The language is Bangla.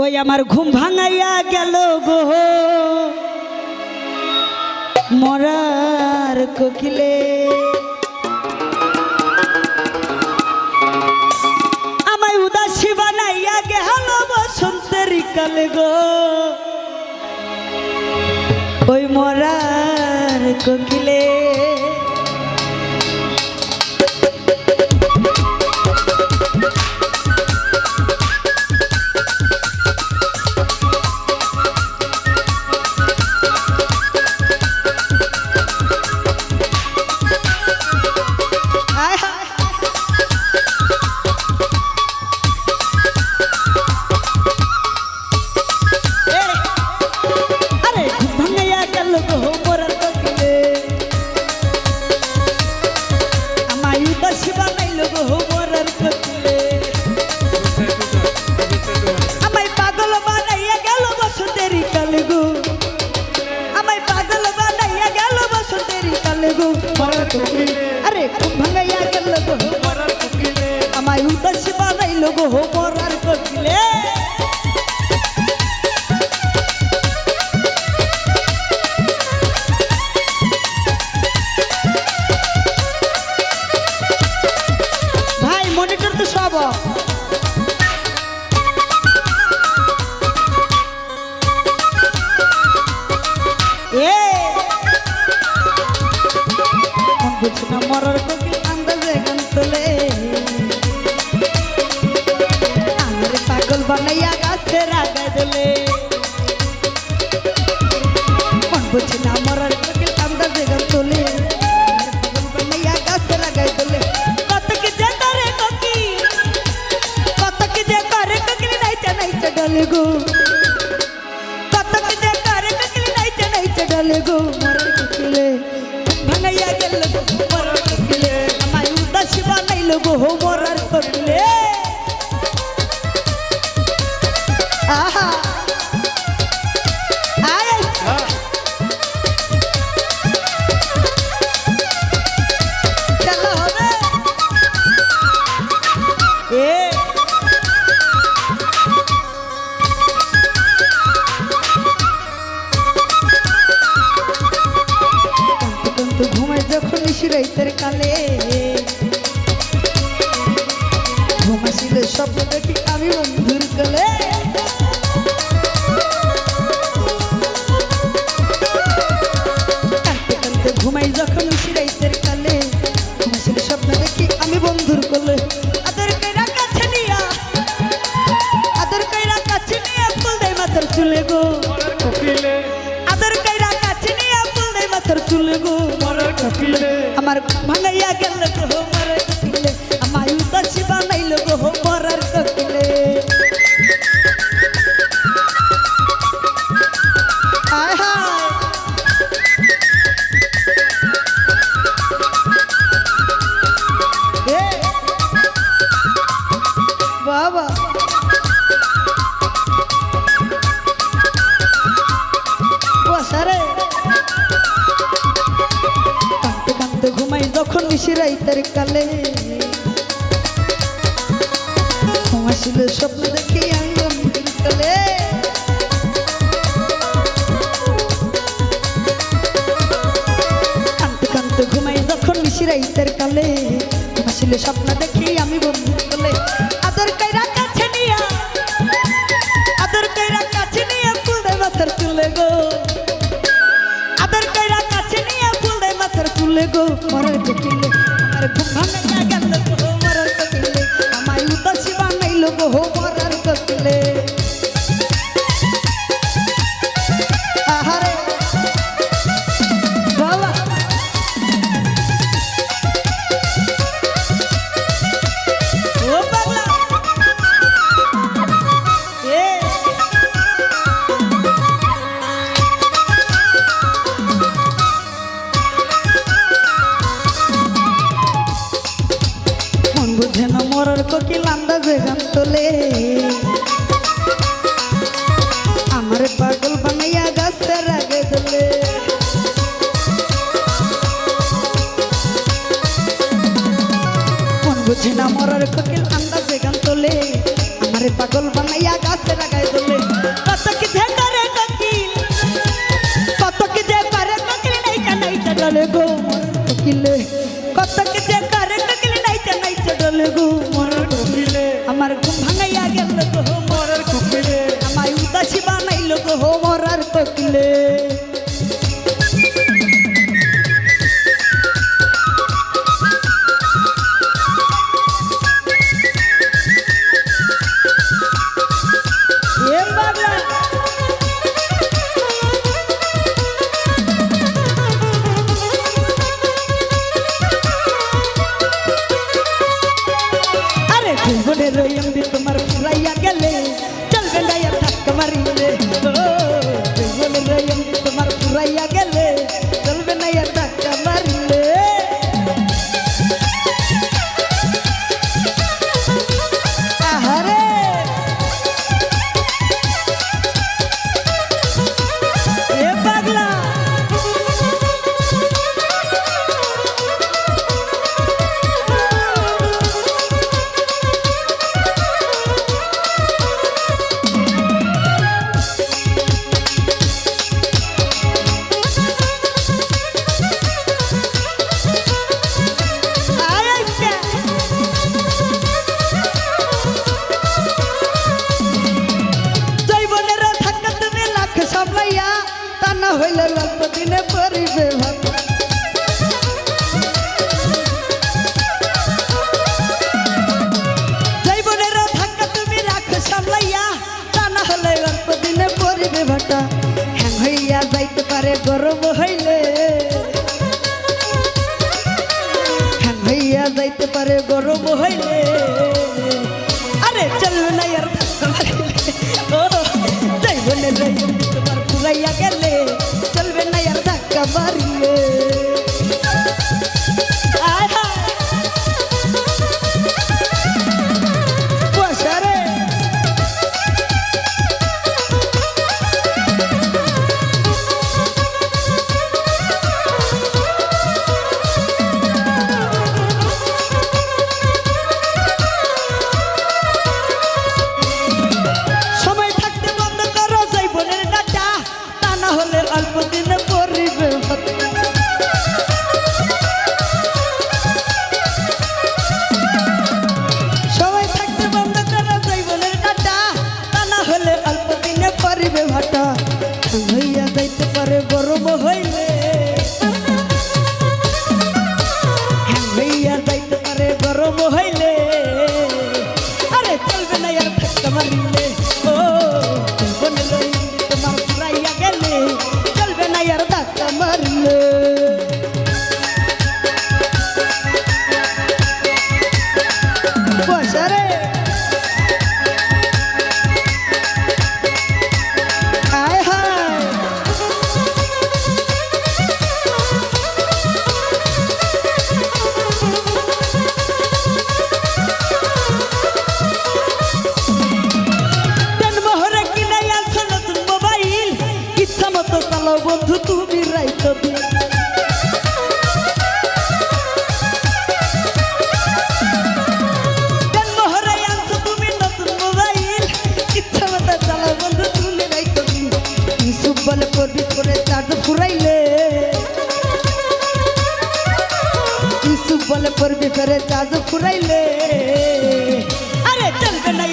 ওই আমার ঘুম ভাঙাইয়া গেল গো মরার কোকিলে, আমায় উদাসী বানাইয়া গেল বসন্তের কালে গো ওই মরার কোকিলে। अरे भंगैया गल गो मरार कोकिले, আমায় উদাসী বানাইলো গো মরার কোকিলে। ভাই মনিটর তো সব মরার কোকিল আন্দাজে গান তোলে, আমার পাগল বানাইয়া গাছে রাগাই দিলে। মন বুঝি না মরার কোকিল আন্দাজে গান তোলে, পাগল বানাইয়া গাছে রাগাই দিলে। কত কি যে করে কোকিল, কত কি যে করে কোকিল নাইচা নাইচা ডালে গো, কত কি যে করে কোকিল নাইচা নাইচা ডালে গো মরার কোকিলে। ভাঙাইয়া গেল গো মরার কোকিলে, আমায় উদাসী বানাইলো গো মরার কোকিলে। আহা আয় চলো হবে এ ঘুমাই যখন নিশিরাইতের কালে, ঘুমাইছিলে স্বপ্ন দেখি আমি বন্ধুর কালে। কাঁদতে কাঁদতে ঘুমাই যখন নিশিরাইতের কালে, ঘুমাইছিলে স্বপ্ন দেখি আমি বন্ধুর কোলে। আদর কইরা কাছে নিয়া, আদর কইরা কাছে নিয়া ফুল দেই মাথার চুলে গো মরার কোকিলে, আদর কইরা কাছে নিয়া ফুল দেই মাথার চুলে গো মরার কোকিলে। আমার ভাঙাইয়া গেল গো মরার কোকিলে, আমায় উদাসী বানাইলো গো মরার কোকিলে। আয় হায় এ বাবা বসারে ঘুমাই যখন নিশিরাইতের কালে, ঘুমাইছিল স্বপ্ন দেখি আমি বন্ধুর কালে। কাঁদতে কাঁদতে ঘুমাই যখন নিশিরাইতের কালে, ঘুমাইছিল স্বপ্ন দেখি আমি বন্ধুর কালে। আদর কইরা কাছে নিয়া, আদর কইরা কাছে নিয়া ফুল দেয় মাথার চুলে গো, আদর কইরা কাছে নিয়া ফুল দেয় মাথার চুলে গো মরার কোকিলে। আমার ঘুম ভাঙাইয়া গেল গো মরার কোকিলে, আমায় উদাসী বানাইলো গো মরার কোকিলে। আহারে বাবা ও পাগলা এ বুঝে না মরার কোকিল আন্দাজে গান তোলে, আমার পাগল বানাইয়া গাছে রাগে দিলে। মন বুঝে না মরার কোকিল আন্দাজে গান তোলে, আমার পাগল বানাইয়া গাছে রাগায় দিলে। কোকিলে কত যে করে কোকিলে নাইতে নাইতে ডলে গো মরার কোকিলে আমার ঘুম ভাঙাইয়া গেল গো মরার কোকিলে আমায় উদাসী বানাইল গো মরার কোকিলে তোমার ফুরাইয়া গেলে চলবে না আর ধাক্কা মারিলে তোমার ফুরাইয়া গেলে চলবে না আর ধাক্কা মারিলে আহারে এ পাগলা হইল অল্প দিনে পরিবে ভাত জীবনের ধাক্কা তুমি রাখো সামলাইয়া তা না হলে অল্প দিনে পরিবে ভাটা হ্যাং হইয়া যাইতে পারে গরম হইলে হ্যাং হইয়া যাইতে পারে গরম হইলে আরে চলবে না আর ধাক্কা মারিলে ও জীবনের তোমার পুরাইয়া গেলে চলবে না আর ধাক্কা মারিলে অল্প দিনে পরিবে সবাই থাকতে বন্ধ করা জীবনের কাটা তা না হলে অল্প দিনে পরিবে ভাটা হইয়া যাইতে পারে গরম হইলে হইয়া যাইতে পারে গরম হইলে আরে চলবে না আর ধাক্কা মারিলে ও তোমার পুরাইয়া গেলে চলবে না আর ধাক্কা মারলে বসারে আয় হায় বন্ধু তুমি রাইতো মহরাই আনছো তুমি নতুন মোবাইল ইচ্ছা মতো চালাও বন্ধু তুমি রাইতো ইউসুফ বলে করবি করে চার্জ ফুরাইলে ইউসুফ বলে করবি করে চার্জ ফুরাইলে আরে চলবে না